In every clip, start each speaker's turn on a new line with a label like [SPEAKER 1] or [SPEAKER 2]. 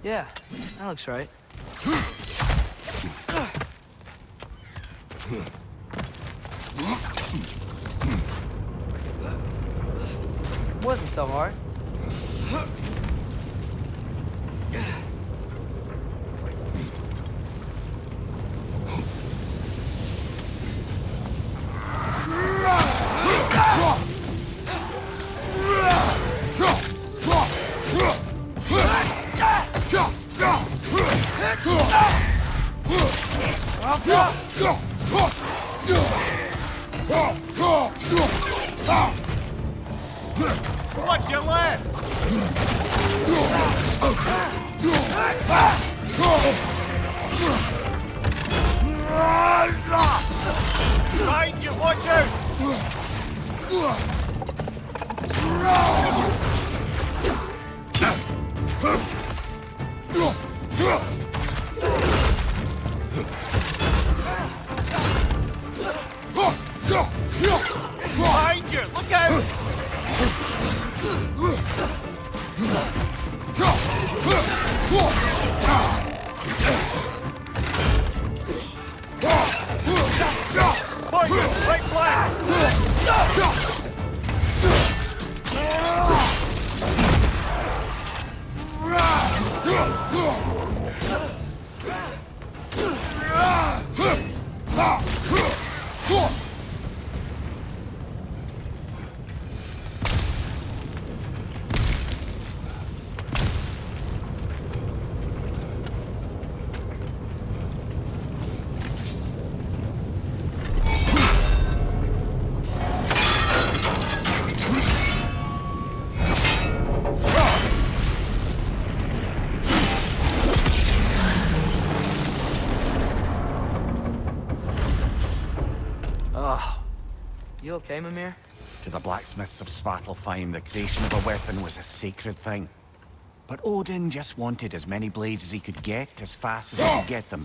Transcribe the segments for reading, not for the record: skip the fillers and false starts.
[SPEAKER 1] Yeah, that looks right. Wasn't so hard.
[SPEAKER 2] Watch your left! Behind you, watch out! Behind you, look out! Point, right flank!
[SPEAKER 1] You okay, Mimir?
[SPEAKER 2] To the blacksmiths of Svartalfheim, the creation of a weapon was a sacred thing. But Odin just wanted as many blades as he could get, as fast as he could get them.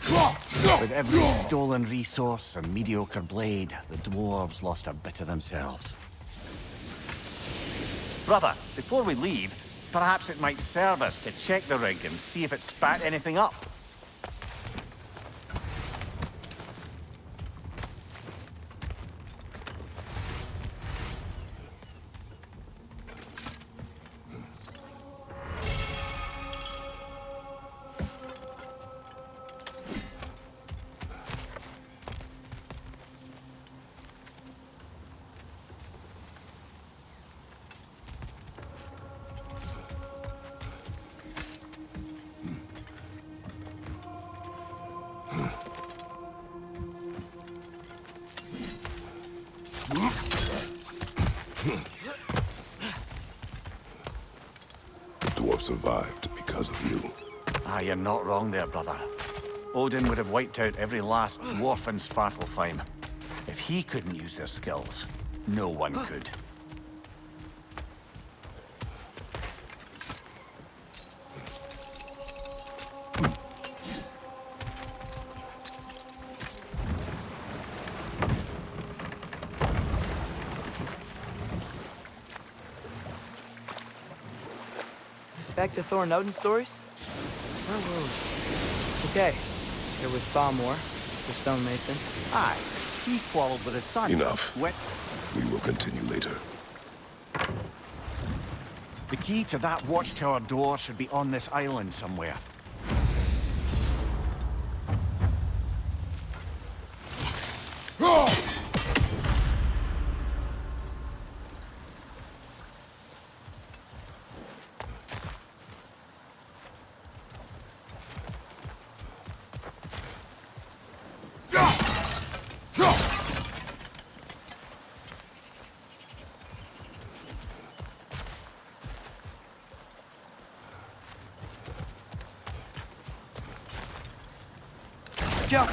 [SPEAKER 2] With every stolen resource and mediocre blade, the dwarves lost a bit of themselves. Brother, before we leave, perhaps it might serve us to check the rig and see if it spat anything up.
[SPEAKER 3] Dwarf survived because of you.
[SPEAKER 2] Ah, you're not wrong there, brother. Odin would have wiped out every last dwarf in Svartalfheim. If he couldn't use their skills, no one could.
[SPEAKER 1] Back to Thor and Odin stories? Where were we? Okay. There was Thalmor, the stonemason.
[SPEAKER 2] Aye, he quarreled with his son.
[SPEAKER 3] Enough.
[SPEAKER 2] What?
[SPEAKER 3] We will continue later.
[SPEAKER 2] The key to that watchtower door should be on this island somewhere.
[SPEAKER 1] Jump!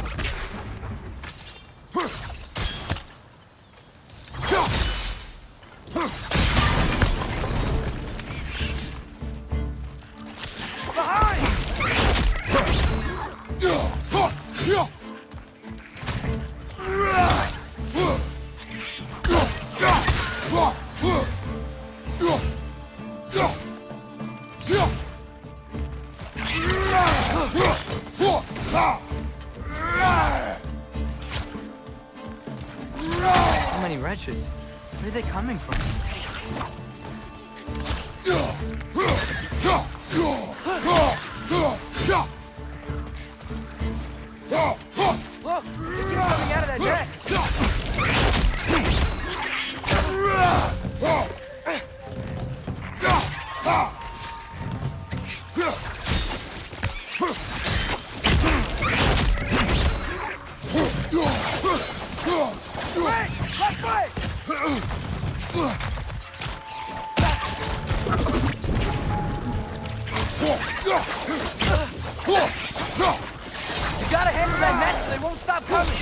[SPEAKER 1] So many wretches. Where are they coming from? Look! They keep coming out of that deck! Wait! Left way! You gotta handle that net so they won't stop coming!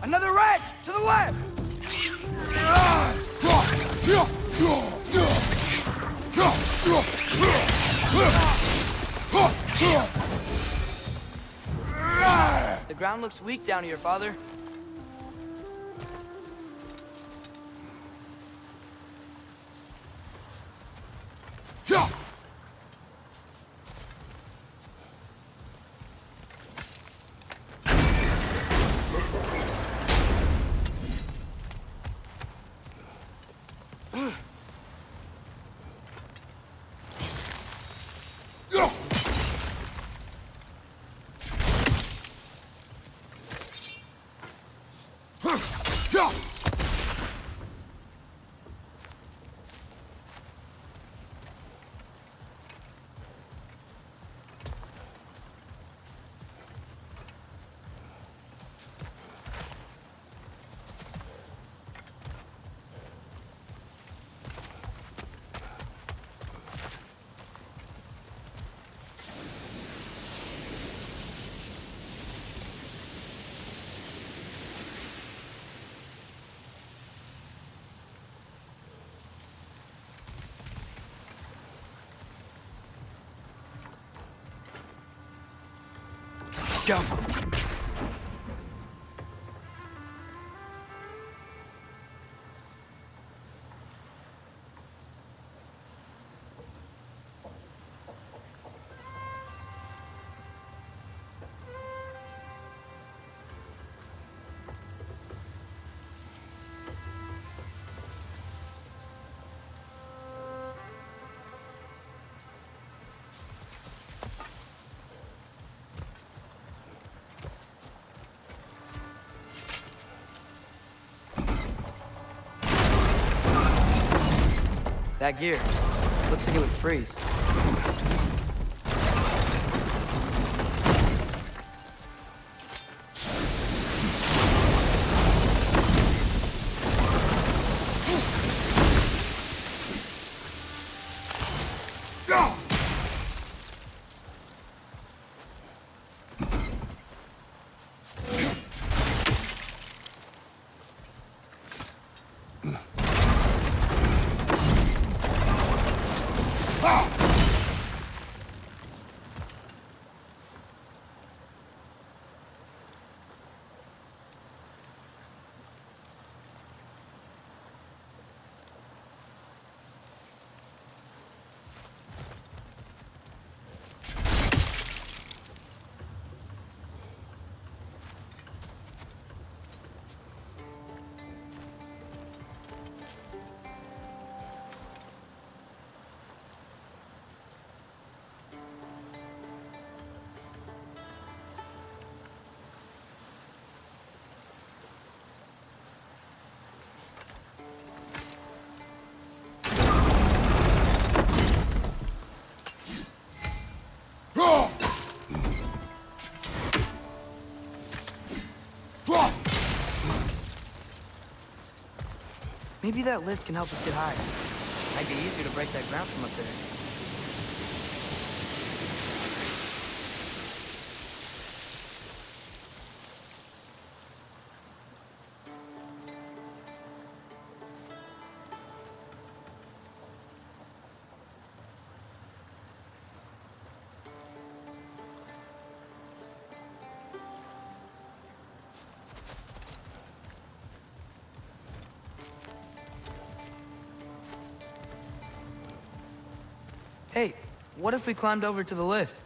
[SPEAKER 1] Another rat! To the left! The ground looks weak down here, Father. Go. That gear. Looks like it would freeze. Maybe that lift can help us get higher. Might be easier to break that ground from up there. Hey, what if we climbed over to the lift?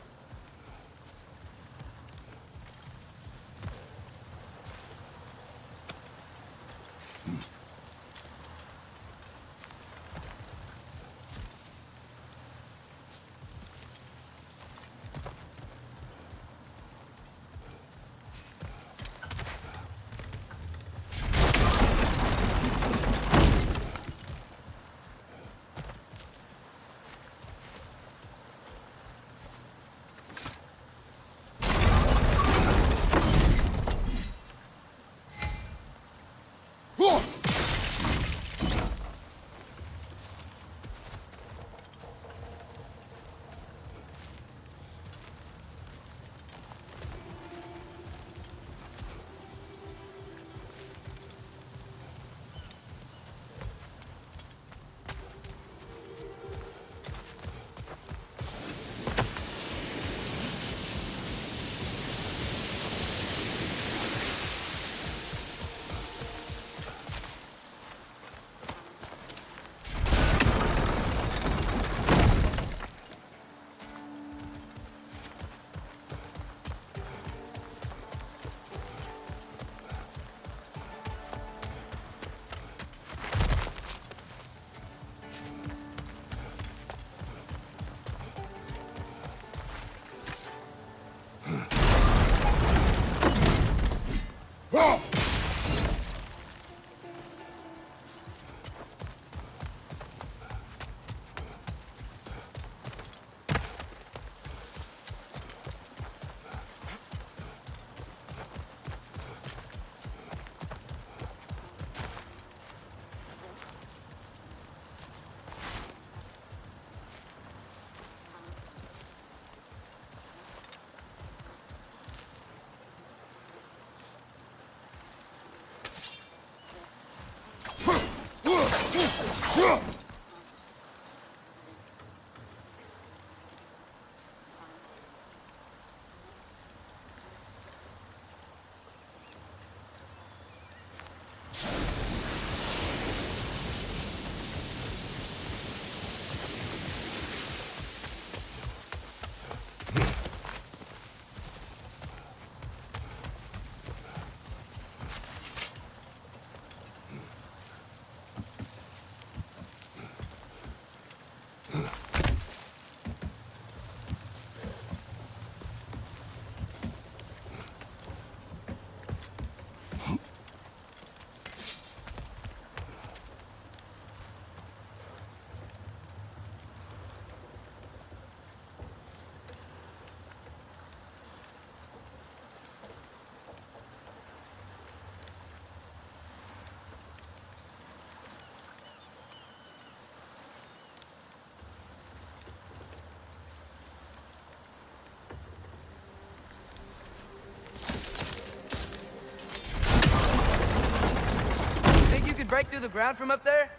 [SPEAKER 1] Break through the ground from up there?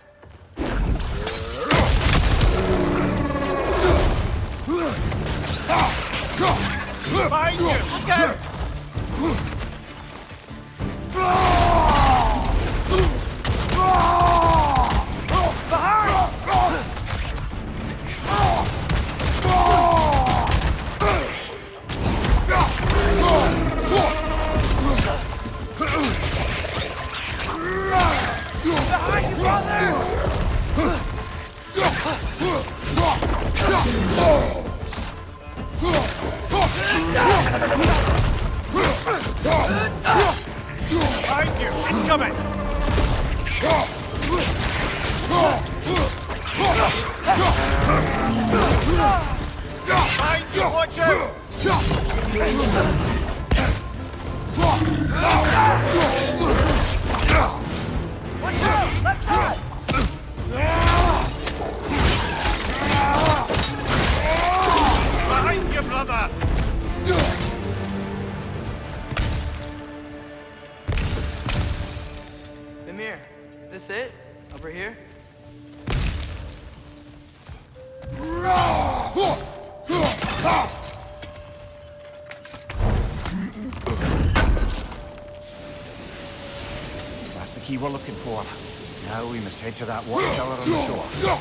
[SPEAKER 2] Behind you! Look out! Behind you! Incoming! Behind you! Watch out!
[SPEAKER 1] Watch out! Left side!
[SPEAKER 2] we were looking for. Now we must head to that watchtower on the shore.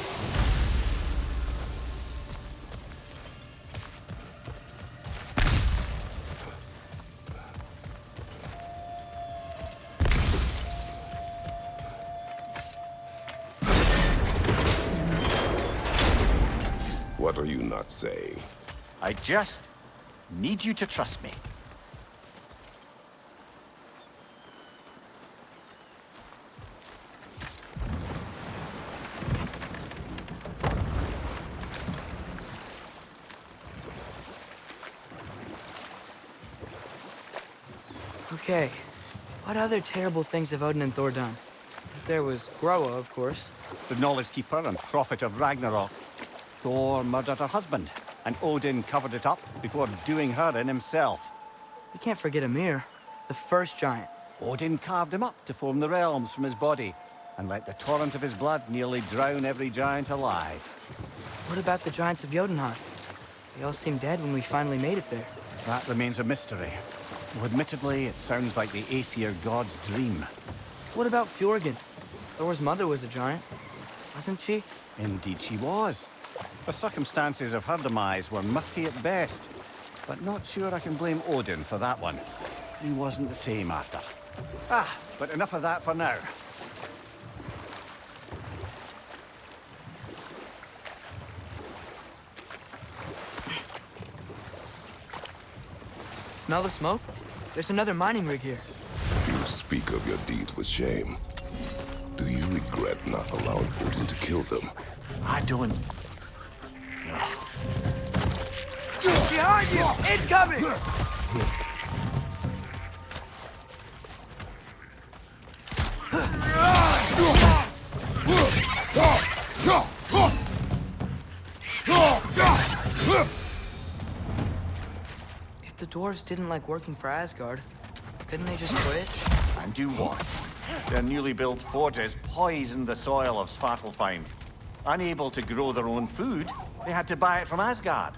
[SPEAKER 3] What are you not saying?
[SPEAKER 2] I just need you to trust me.
[SPEAKER 1] Okay, what other terrible things have Odin and Thor done? There was Groa, of course.
[SPEAKER 2] The Knowledge Keeper and Prophet of Ragnarök. Thor murdered her husband, and Odin covered it up before doing her in himself.
[SPEAKER 1] You can't forget Ymir, the first giant.
[SPEAKER 2] Odin carved him up to form the realms from his body, and let the torrent of his blood nearly drown every giant alive.
[SPEAKER 1] What about the giants of Jotunheim? They all seemed dead when we finally made it there.
[SPEAKER 2] That remains a mystery. Though admittedly, it sounds like the Aesir god's dream.
[SPEAKER 1] What about Fjorgyn? Thor's mother was a giant, wasn't she?
[SPEAKER 2] Indeed she was. The circumstances of her demise were murky at best, but not sure I can blame Odin for that one. He wasn't the same after. But enough of that for now.
[SPEAKER 1] Smell the smoke? There's another mining rig here.
[SPEAKER 3] You speak of your deeds with shame. Do you regret not allowing Odin to kill them?
[SPEAKER 2] I don't.
[SPEAKER 1] Behind you! Incoming! If the dwarves didn't like working for Asgard, couldn't they just quit?
[SPEAKER 2] And do what? Their newly built forges poisoned the soil of Svartalfheim. Unable to grow their own food, they had to buy it from Asgard.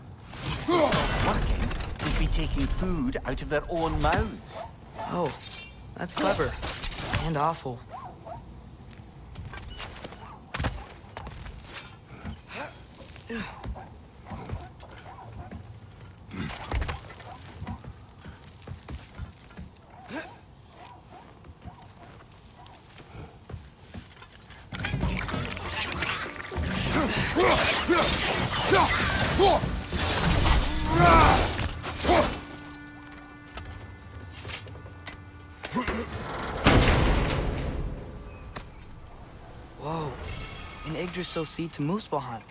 [SPEAKER 2] Working would be taking food out of their own mouths.
[SPEAKER 1] Oh, that's clever. And awful. Whoa, an Yggdrasil seed to Muspelheim.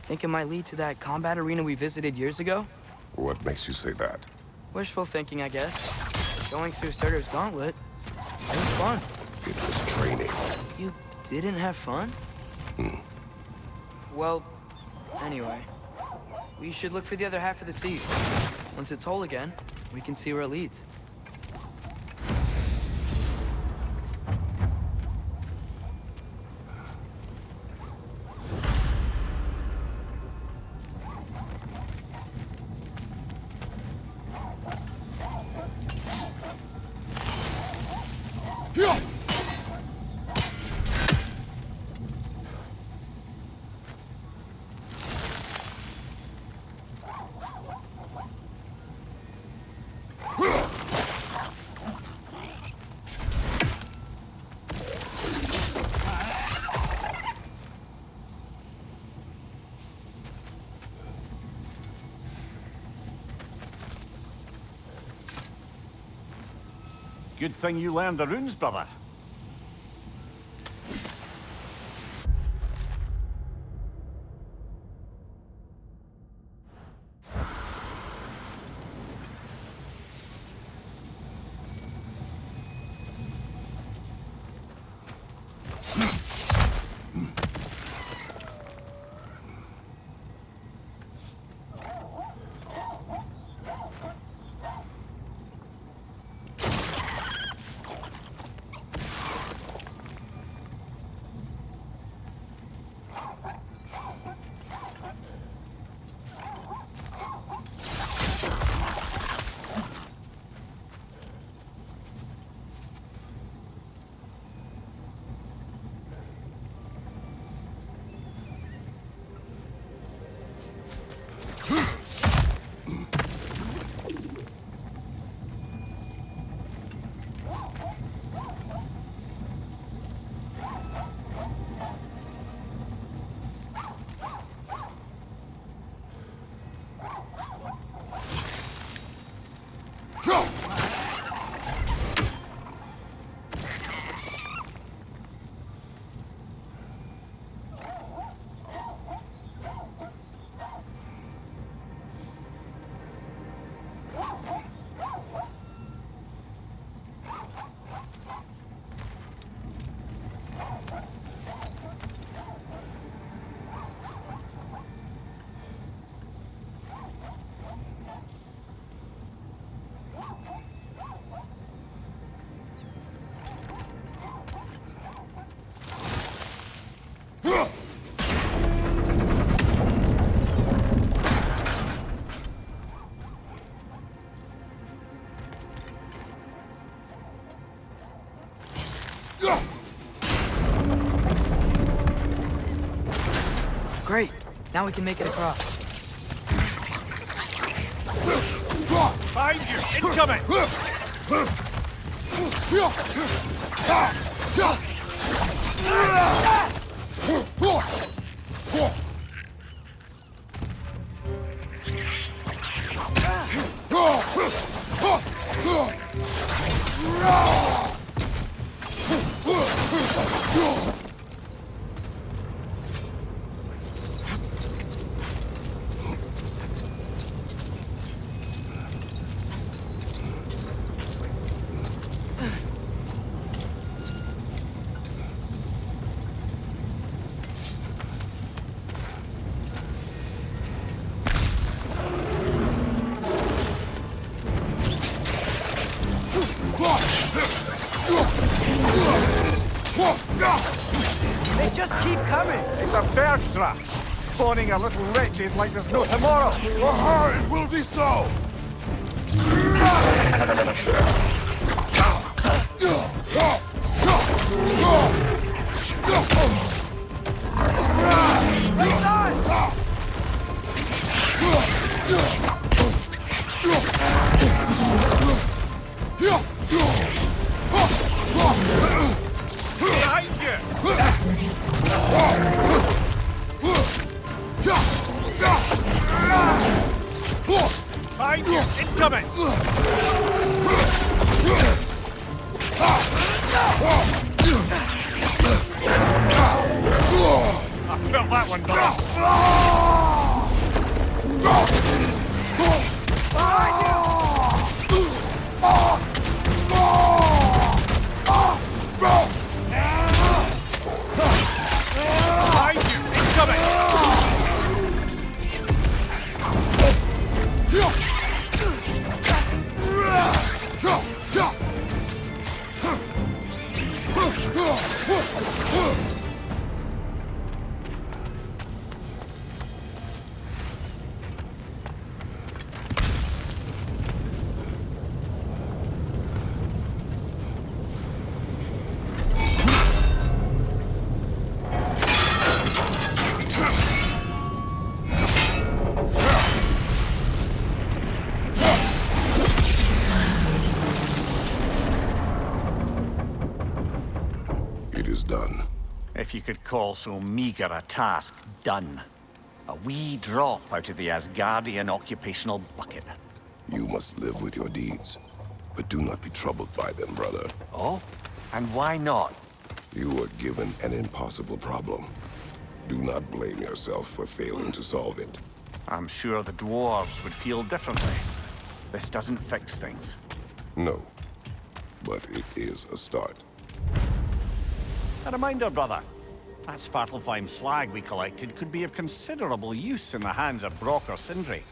[SPEAKER 1] Think it might lead to that combat arena we visited years ago?
[SPEAKER 3] What makes you say that?
[SPEAKER 1] Wishful thinking, I guess. Going through Surtur's gauntlet, it was fun.
[SPEAKER 3] It was training.
[SPEAKER 1] You didn't have fun? Well, anyway, we should look for the other half of the seed. Once it's whole again, we can see where it leads.
[SPEAKER 2] Good thing you learned the runes, brother.
[SPEAKER 1] Great. Now we can make it across.
[SPEAKER 2] Behind you! Incoming!
[SPEAKER 1] They just keep coming.
[SPEAKER 2] It's a bird trap! Spawning a little wretches like there's no tomorrow!
[SPEAKER 3] It will be so!
[SPEAKER 2] Behind you! Behind you! Incoming! I felt that one, brother! Behind you! Incoming!
[SPEAKER 3] It is done.
[SPEAKER 2] If you could call so meager a task done. A wee drop out of the Asgardian occupational bucket.
[SPEAKER 3] You must live with your deeds. But do not be troubled by them, brother.
[SPEAKER 2] Oh? And why not?
[SPEAKER 3] You were given an impossible problem. Do not blame yourself for failing to solve it.
[SPEAKER 2] I'm sure the dwarves would feel differently. This doesn't fix things.
[SPEAKER 3] No. But it is a start.
[SPEAKER 2] A reminder, brother. That Svartalfheim slag we collected could be of considerable use in the hands of Brock or Sindri.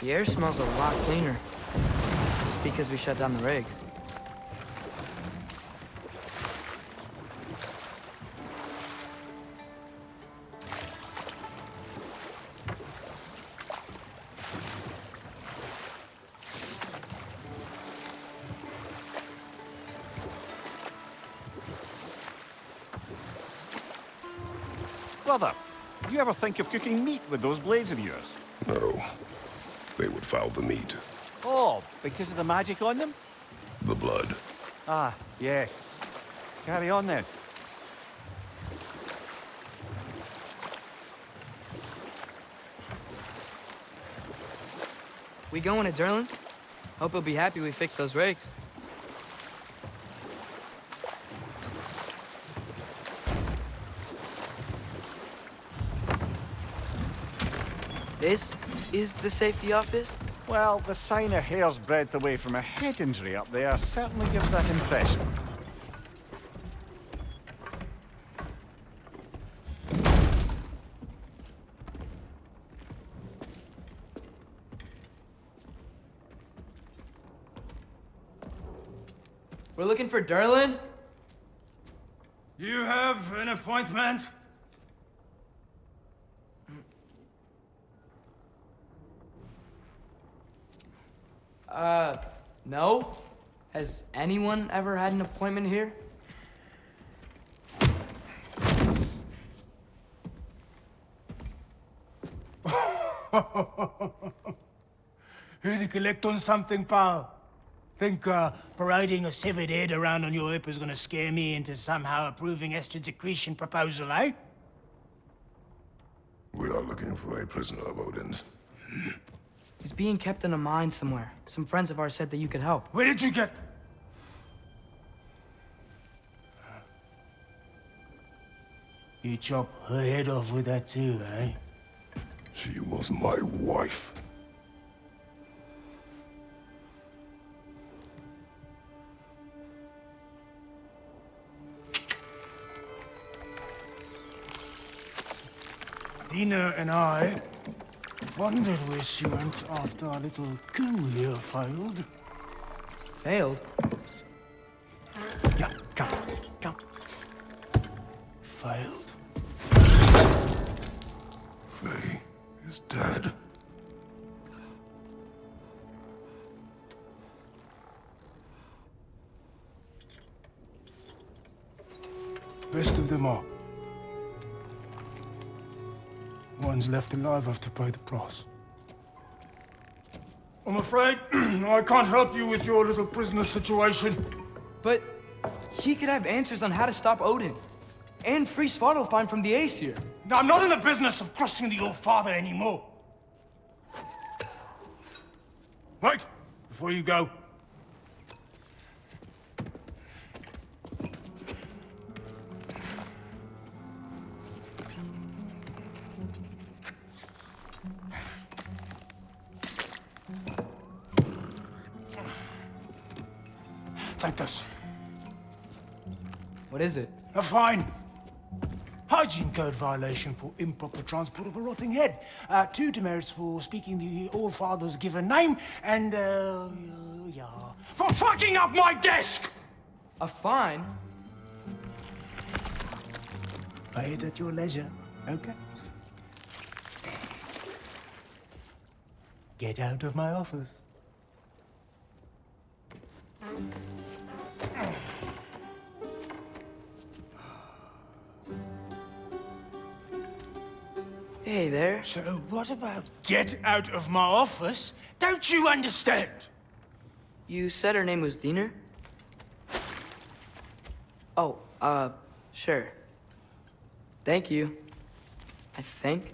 [SPEAKER 1] The air smells a lot cleaner. It's because we shut down the rigs.
[SPEAKER 2] Brother, you ever think of cooking meat with those blades of yours?
[SPEAKER 3] No. They would foul the meat.
[SPEAKER 2] Oh, because of the magic on them?
[SPEAKER 3] The blood.
[SPEAKER 2] Ah, yes. Carry on then.
[SPEAKER 1] We going to Durlin? Hope he'll be happy we fixed those rigs. This is the safety office?
[SPEAKER 2] Well, the sign a hair's breadth away from a head injury up there certainly gives that impression.
[SPEAKER 1] We're looking for Durlin?
[SPEAKER 4] You have an appointment?
[SPEAKER 1] No? Has anyone ever had an appointment here?
[SPEAKER 4] Here to collect on something, pal? Think parading a severed head around on your hip is gonna scare me into somehow approving Esther's accretion proposal, eh?
[SPEAKER 3] We are looking for a prisoner of Odin's.
[SPEAKER 1] He's being kept in a mine somewhere. Some friends of ours said that you could help.
[SPEAKER 4] Where did you get... You chop her head off with that too, eh?
[SPEAKER 3] She was my wife.
[SPEAKER 4] Dina and I wondered where she went after our little coup here failed.
[SPEAKER 1] Failed? Jump, jump, jump.
[SPEAKER 4] Failed.
[SPEAKER 3] Faye is dead.
[SPEAKER 4] Best of them all. One's left alive have to pay the price. I'm afraid I can't help you with your little prisoner situation.
[SPEAKER 1] But he could have answers on how to stop Odin. And free Svartalfheim from the Aesir.
[SPEAKER 4] Now, I'm not in the business of crossing the old father anymore. Wait, before you go. Take this.
[SPEAKER 1] What is it?
[SPEAKER 4] A fine. Hygiene code violation for improper transport of a rotting head. 2 demerits for speaking the All-Father's given name, and, yeah. For fucking up my desk!
[SPEAKER 1] A fine?
[SPEAKER 4] Pay it at your leisure, okay? Get out of my office.
[SPEAKER 1] Hey there.
[SPEAKER 4] So what about get out of my office? Don't you understand?
[SPEAKER 1] You said her name was Diener? Oh, sure. Thank you. I think.